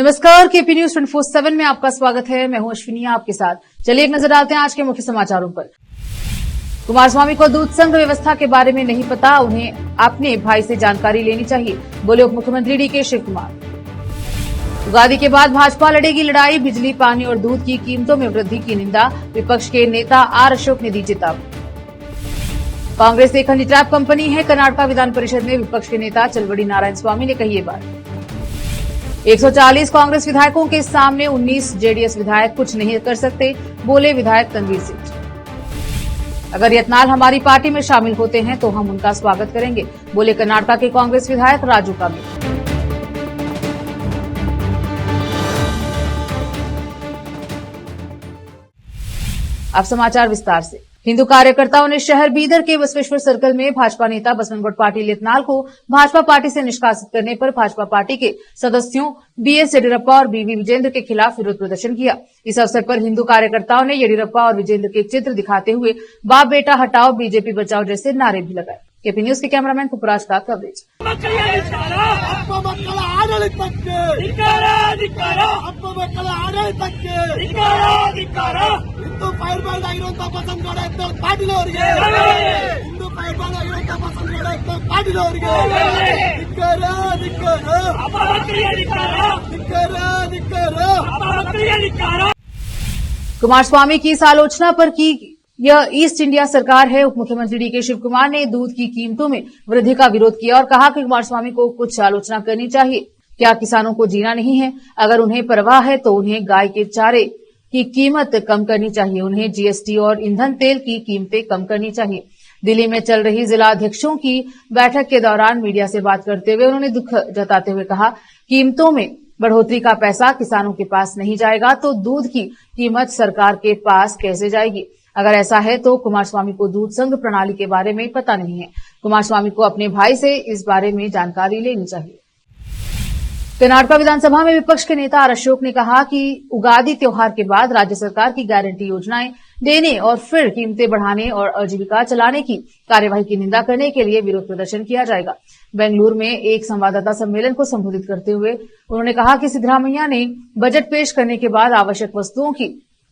नमस्कार, KP news 24/7 में आपका स्वागत है। मैं हूं अश्विनी आपके साथ। चलिए एक नजर डालते हैं आज के मुख्य समाचारों पर। कुमारस्वामी को दूध संघ व्यवस्था के बारे में नहीं पता, उन्हें अपने भाई से जानकारी लेनी चाहिए, बोले उप मुख्यमंत्री डीके शिव कुमार। उगादी के बाद भाजपा लड़ेगी लड़ाई, बिजली, पानी और दूध की कीमतों में वृद्धि की निंदा, विपक्ष के नेता आर अशोक ने दी चेतावनी। कांग्रेस एक हनी ट्रैप कंपनी है, कर्नाटक विधान परिषद में विपक्ष के नेता चलवड़ी नारायण स्वामी ने कही ये बात। 140 कांग्रेस विधायकों के सामने 19 जेडीएस विधायक कुछ नहीं कर सकते, बोले विधायक तनवीर सेठ। अगर यत्नाल हमारी पार्टी में शामिल होते हैं तो हम उनका स्वागत करेंगे, बोले कर्नाटक के कांग्रेस विधायक राजू कामे। अब समाचार विस्तार से। हिंदू कार्यकर्ताओं ने शहर बीदर के बसवेश्वर सर्कल में भाजपा नेता बसवनगौड़ पाटिल यत्नाल को भाजपा पार्टी से निष्कासित करने पर भाजपा पार्टी के सदस्यों बीएस येडियुरप्पा और बीवी विजेंद्र के खिलाफ विरोध प्रदर्शन किया। इस अवसर पर हिंदू कार्यकर्ताओं ने येडियुरप्पा और विजेंद्र के चित्र दिखाते हुए बाप बेटा हटाओ, बीजेपी बचाओ जैसे नारे भी लगाए। केपी न्यूज के कैमरामैन पुपराज का कवरेज। कुमारस्वामी की इस आलोचना पर की यह ईस्ट इंडिया सरकार है। उप मुख्यमंत्री डीके शिव कुमार ने दूध की कीमतों में वृद्धि का विरोध किया और कहा कि कुमारस्वामी को कुछ आलोचना करनी चाहिए। क्या किसानों को जीना नहीं है? अगर उन्हें परवाह है तो उन्हें गाय के चारे की कीमत कम करनी चाहिए, उन्हें जीएसटी और ईंधन तेल की कीमतें कम करनी चाहिए। दिल्ली में चल रही जिला अध्यक्षों की बैठक के दौरान मीडिया से बात करते हुए उन्होंने दुख जताते हुए कहा, कीमतों में बढ़ोतरी का पैसा किसानों के पास नहीं जाएगा तो दूध की कीमत सरकार के पास कैसे जाएगी? अगर ऐसा है तो कुमारस्वामी को दूध संघ प्रणाली के बारे में पता नहीं है। कुमारस्वामी को अपने भाई से इस बारे में जानकारी लेनी चाहिए। कर्नाटक विधानसभा में विपक्ष के नेता आर अशोक ने कहा कि उगादी त्योहार के बाद राज्य सरकार की गारंटी योजनाएं देने और फिर कीमतें बढ़ाने और आजीविका चलाने की कार्यवाही की निंदा करने के लिए विरोध प्रदर्शन किया जाएगा। बेंगलुरु में एक संवाददाता सम्मेलन को संबोधित करते हुए उन्होंने कहा कि सिद्धरामैया ने बजट पेश करने के बाद आवश्यक वस्तुओं की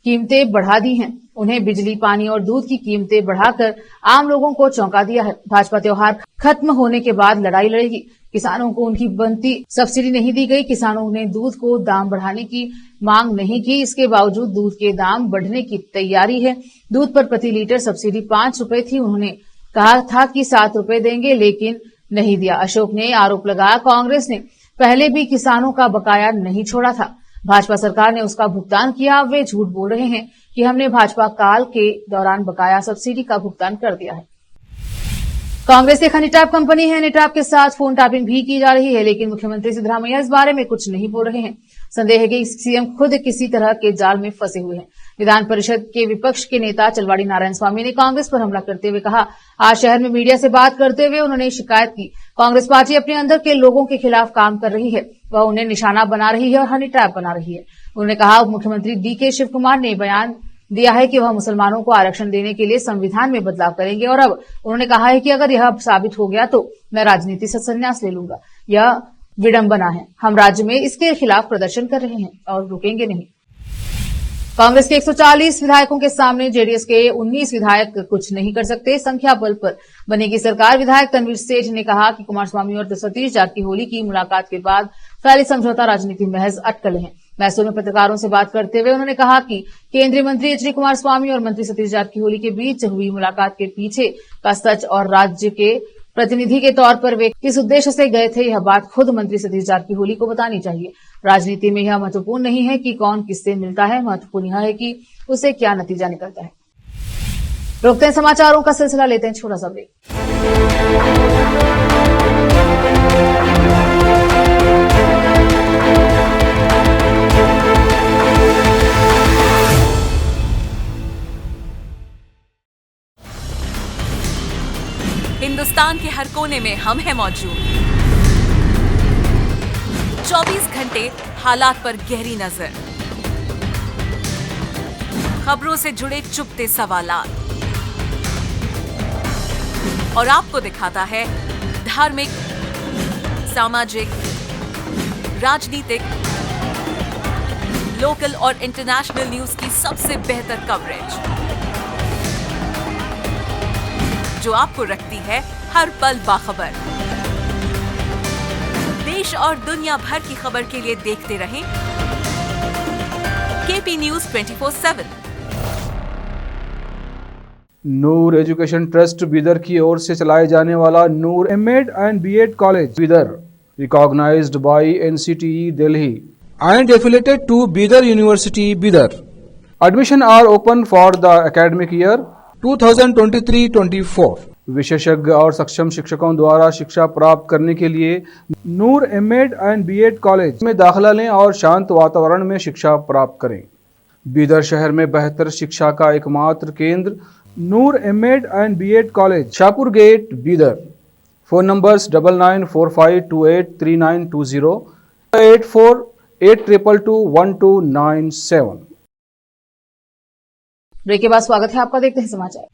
कीमतें बढ़ा दी हैं। उन्हें बिजली, पानी और दूध की कीमतें बढ़ाकर आम लोगों को चौंका दिया है। भाजपा त्योहार खत्म होने के बाद लड़ाई लड़ेगी। किसानों को उनकी बनती सब्सिडी नहीं दी गई। किसानों ने दूध को दाम बढ़ाने की मांग नहीं की, इसके बावजूद दूध के दाम बढ़ने की तैयारी है। दूध पर प्रति लीटर सब्सिडी 5 रुपए थी। उन्होंने कहा था कि 7 रुपए देंगे, लेकिन नहीं दिया। अशोक ने आरोप लगाया, कांग्रेस ने पहले भी किसानों का बकाया नहीं छोड़ा था, भाजपा सरकार ने उसका भुगतान किया। वे झूठ बोल रहे हैं कि हमने भाजपा काल के दौरान बकाया सब्सिडी का भुगतान कर दिया है। कांग्रेस एक हनी ट्रैप कंपनी है। हनी ट्रैप के साथ फोन टैपिंग भी की जा रही है, लेकिन मुख्यमंत्री सिद्धरामैया इस बारे में कुछ नहीं बोल रहे हैं। संदेह है कि सीएम खुद किसी तरह के जाल में फंसे हुए हैं। विधान परिषद के विपक्ष के नेता चलवाड़ी नारायण स्वामी ने कांग्रेस पर हमला करते हुए कहा, आज शहर में मीडिया से बात करते हुए उन्होंने शिकायत की, कांग्रेस पार्टी अपने अंदर के लोगों के खिलाफ काम कर रही है, वह उन्हें निशाना बना रही है और हनी ट्रैप बना रही है। उन्होंने कहा, उप मुख्यमंत्री डीके शिव कुमार ने बयान दिया है कि वह मुसलमानों को आरक्षण देने के लिए संविधान में बदलाव करेंगे और अब उन्होंने कहा है कि अगर यह साबित हो गया तो मैं राजनीति से संन्यास ले लूंगा। यह विडंबना है। हम राज्य में इसके खिलाफ प्रदर्शन कर रहे हैं और रुकेंगे नहीं। कांग्रेस के 140 विधायकों के सामने जेडीएस के 19 विधायक कुछ नहीं कर सकते, संख्या बल पर बनेगी सरकार। विधायक तनवीर सेठ ने कहा कि कुमारस्वामी और सतीश जारकिहोली की मुलाकात के बाद फैली समझौता राजनीति महज अटकलें हैं। मैसूर में पत्रकारों से बात करते हुए उन्होंने कहा कि केंद्रीय मंत्री एच डी कुमारस्वामी और मंत्री सतीश जारकिहोली के बीच हुई मुलाकात के पीछे का सच और राज्य के प्रतिनिधि के तौर पर वे किस उद्देश्य से गए थे, यह बात खुद मंत्री सतीश जारकिहोली को बतानी चाहिए। राजनीति में यह महत्वपूर्ण नहीं है कि कौन किससे मिलता है, महत्वपूर्ण यह है कि उसे क्या नतीजा निकलता है। रोकते हैं समाचारों का सिलसिला, लेते हैं छोटा सा ब्रेक। हिंदुस्तान के हर कोने में हम हैं मौजूद। 24 घंटे हालात पर गहरी नजर, खबरों से जुड़े चुपते सवालात और आपको दिखाता है धार्मिक, सामाजिक, राजनीतिक लोकल और इंटरनेशनल न्यूज की सबसे बेहतर कवरेज, जो आपको रखती है हर पल बाखबर। देश और दुनिया भर की खबर के लिए देखते रहें KP news 24/7। Noor education trust Bidar की ओर से चलाए जाने वाला Noor MEd and BEd college Bidar, recognised by NCTE Delhi and affiliated to Bidar University, Bidar. Admission are open for the academic year 2023-24. विशेषज्ञ और सक्षम शिक्षकों द्वारा शिक्षा प्राप्त करने के लिए नूर एमएड एंड बीएड कॉलेज में दाखिला लें और शांत वातावरण में शिक्षा प्राप्त करें। बीदर शहर में बेहतर शिक्षा का एकमात्र केंद्र Noor MEd and BEd college, Shahpur gate, Bidar. Phone numbers 9945283920, 8482221297। Break के बाद स्वागत है आपका, देखते हैं समाचार।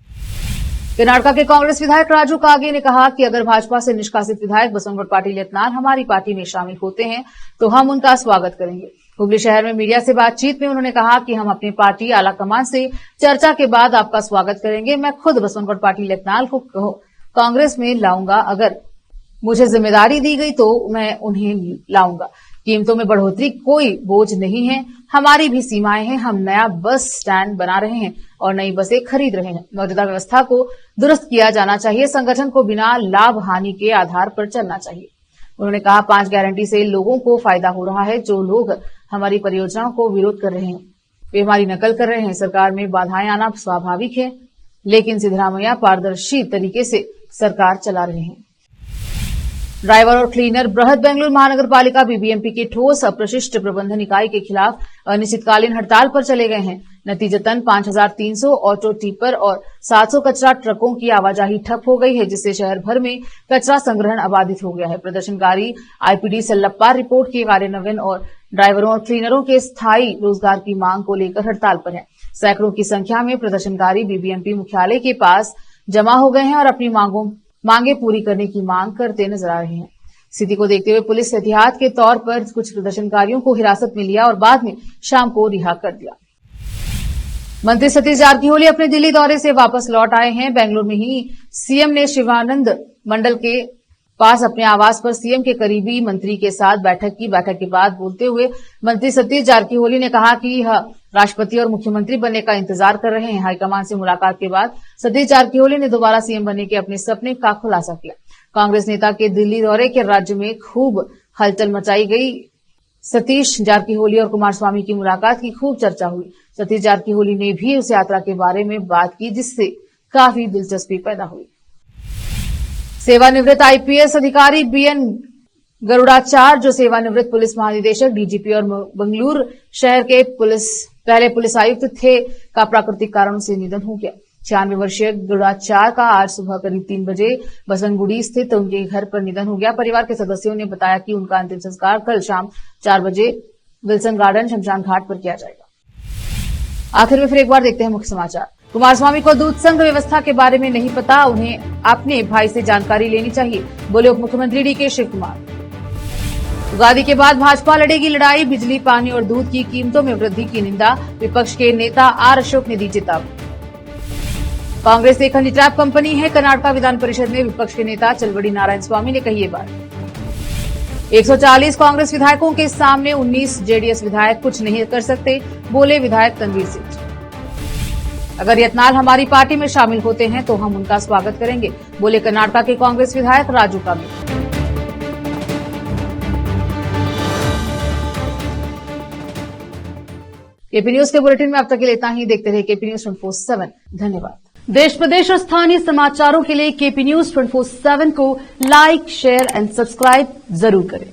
कर्नाटका के कांग्रेस विधायक राजू कागे ने कहा कि अगर भाजपा से निष्कासित विधायक बसवनगुप्ता पाटिल यत्नाल हमारी पार्टी में शामिल होते हैं तो हम उनका स्वागत करेंगे। हुबली शहर में मीडिया से बातचीत में उन्होंने कहा कि हम अपनी पार्टी आलाकमान से चर्चा के बाद आपका स्वागत करेंगे। मैं खुद बसवनगुप्ता पाटिल यत्नाल को कांग्रेस में लाऊंगा, अगर मुझे जिम्मेदारी दी गई तो मैं उन्हें लाऊंगा। कीमतों में बढ़ोतरी कोई बोझ नहीं है, हमारी भी सीमाएं हैं। हम नया बस स्टैंड बना रहे हैं और नई बसें खरीद रहे हैं। मौजूदा व्यवस्था को दुरुस्त किया जाना चाहिए। संगठन को बिना लाभ हानि के आधार पर चलना चाहिए। उन्होंने कहा 5 गारंटी से लोगों को फायदा हो रहा है। जो लोग हमारी परियोजनाओं को विरोध कर रहे हैं वे हमारी नकल कर रहे हैं। सरकार में बाधाएं आना स्वाभाविक है, लेकिन सिद्धरामैया पारदर्शी तरीके से सरकार चला रहे हैं। ड्राइवर और क्लीनर बृहद बेंगलुरु महानगर पालिका बीबीएमपी के ठोस अप्रशिष्ट प्रबंधन इकाई के खिलाफ अनिश्चितकालीन हड़ताल पर चले गए हैं। नतीजतन 5300 ऑटो टिपर और 700 कचरा ट्रकों की आवाजाही ठप हो गई है, जिससे शहर भर में कचरा संग्रहण अबाधित हो गया है। प्रदर्शनकारी आईपीडी सल्लप्पा रिपोर्ट के कार्यान्वयन और ड्राइवरों और क्लीनरों के स्थायी रोजगार की मांग को लेकर हड़ताल पर है। सैकड़ों की संख्या में प्रदर्शनकारी बीबीएमपी मुख्यालय के पास जमा हो गए हैं और अपनी मांगे पूरी करने की मांग करते नजर आ रहे हैं। स्थिति को देखते हुए पुलिस ने एहतियात के तौर पर कुछ प्रदर्शनकारियों को हिरासत में लिया और बाद में शाम को रिहा कर दिया। मंत्री सतीश जारकिहोली अपने दिल्ली दौरे से वापस लौट आए हैं। बेंगलुरु में ही सीएम ने शिवानंद मंडल के पास अपने आवास पर सीएम के करीबी मंत्री के साथ बैठक की। बैठक के बाद बोलते हुए मंत्री सतीश जारकिहोली ने कहा कि यह राष्ट्रपति और मुख्यमंत्री बनने का इंतजार कर रहे हैं। हाईकमान से मुलाकात के बाद सतीश जारकिहोली ने दोबारा सीएम बनने के अपने सपने का खुलासा किया। कांग्रेस नेता के दिल्ली दौरे के राज्य में खूब हलचल मचाई गई। सतीश जारकिहोली और कुमारस्वामी की मुलाकात की खूब चर्चा हुई। सतीश जारकिहोली ने भी उस यात्रा के बारे में बात की, जिससे काफी दिलचस्पी पैदा हुई। सेवानिवृत्त आईपीएस अधिकारी बीएन गरुड़ाचार्य, जो सेवानिवृत्त पुलिस महानिदेशक डीजीपी और बेंगलुरु शहर के पहले पुलिस आयुक्त थे, का प्राकृतिक कारणों से निधन हो गया। 96 वर्षीय गरुड़ाचार्य का आज सुबह करीब 3 बजे बसनगुड़ी स्थित उनके घर पर निधन हो गया। परिवार के सदस्यों ने बताया कि उनका अंतिम संस्कार कल शाम 4 बजे विल्सन गार्डन शमशान घाट पर किया जाएगा। आखिर में फिर एक बार देखते हैं मुख्य समाचार। कुमारस्वामी को दूध संघ व्यवस्था के बारे में नहीं पता, उन्हें अपने भाई से जानकारी लेनी चाहिए, बोले उप मुख्यमंत्री डीके शिव कुमार। उगादी के बाद भाजपा लड़ेगी लड़ाई, बिजली, पानी और दूध की कीमतों में वृद्धि की निंदा, विपक्ष के नेता आर अशोक ने दी चेतावनी। कांग्रेस एक हनी ट्रैप कंपनी है, कर्नाटका विधान परिषद में विपक्ष के नेता चलवड़ी नारायण स्वामी ने कही ये बात। 140 कांग्रेस विधायकों के सामने 19 जेडीएस विधायक कुछ नहीं कर सकते, बोले विधायक तनवीर सेठ। अगर यत्नाल हमारी पार्टी में शामिल होते हैं तो हम उनका स्वागत करेंगे, बोले कर्नाटका के कांग्रेस विधायक राजू कागे। केपी न्यूज के बुलेटिन में अब तक के लिए इतना ही। देखते रहिए केपी न्यूज 24/7। धन्यवाद। देश प्रदेश और स्थानीय समाचारों के लिए केपी न्यूज 24/7 को लाइक, शेयर एंड सब्सक्राइब जरूर करें।